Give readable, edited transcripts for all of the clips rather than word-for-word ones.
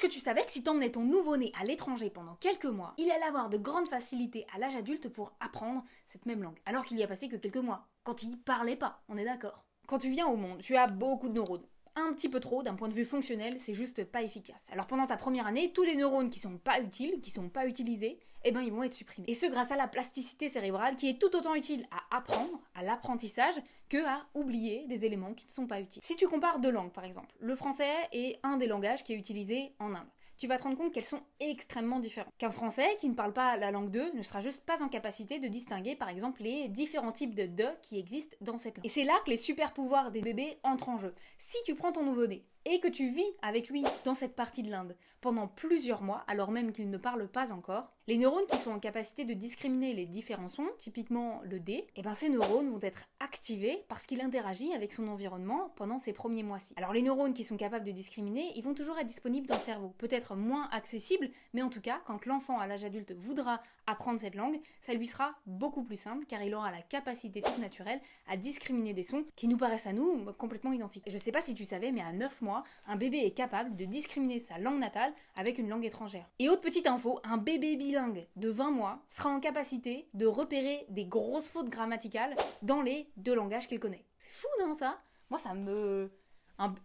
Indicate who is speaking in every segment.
Speaker 1: Est-ce que tu savais que si t'emmenais ton nouveau-né à l'étranger pendant quelques mois, il allait avoir de grandes facilités à l'âge adulte pour apprendre cette même langue, alors qu'il y a passé que quelques mois, quand il parlait pas, on est d'accord. Quand tu viens au monde, tu as beaucoup de neurones. Un petit peu trop, d'un point de vue fonctionnel, c'est juste pas efficace. Alors pendant ta première année, tous les neurones qui sont pas utiles, qui sont pas utilisés, ils vont être supprimés. Et ce grâce à la plasticité cérébrale qui est tout autant utile à apprendre, à l'apprentissage, que à oublier des éléments qui ne sont pas utiles. Si tu compares deux langues par exemple, le français est un des langages qui est utilisé en Inde. Tu vas te rendre compte qu'elles sont extrêmement différentes. Qu'un Français qui ne parle pas la langue d'eux ne sera juste pas en capacité de distinguer par exemple les différents types de qui existent dans cette langue. Et c'est là que les super pouvoirs des bébés entrent en jeu. Si tu prends ton nouveau-né et que tu vis avec lui dans cette partie de l'Inde pendant plusieurs mois, alors même qu'il ne parle pas encore, les neurones qui sont en capacité de discriminer les différents sons, typiquement le D, ces neurones vont être activés parce qu'il interagit avec son environnement pendant ces premiers mois-ci. Alors les neurones qui sont capables de discriminer, ils vont toujours être disponibles dans le cerveau, peut-être moins accessibles, mais en tout cas, quand l'enfant à l'âge adulte voudra apprendre cette langue, ça lui sera beaucoup plus simple car il aura la capacité toute naturelle à discriminer des sons qui nous paraissent à nous complètement identiques. Je sais pas si tu savais, mais à 9 mois, un bébé est capable de discriminer sa langue natale avec une langue étrangère. Et autre petite info, un bébé bilingue de 20 mois sera en capacité de repérer des grosses fautes grammaticales dans les deux langages qu'il connaît. C'est fou, non, ça? Moi, ça me...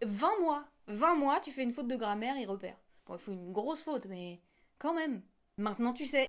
Speaker 1: 20 mois, tu fais une faute de grammaire, il repère. Bon, il faut une grosse faute, mais quand même. Maintenant, tu sais.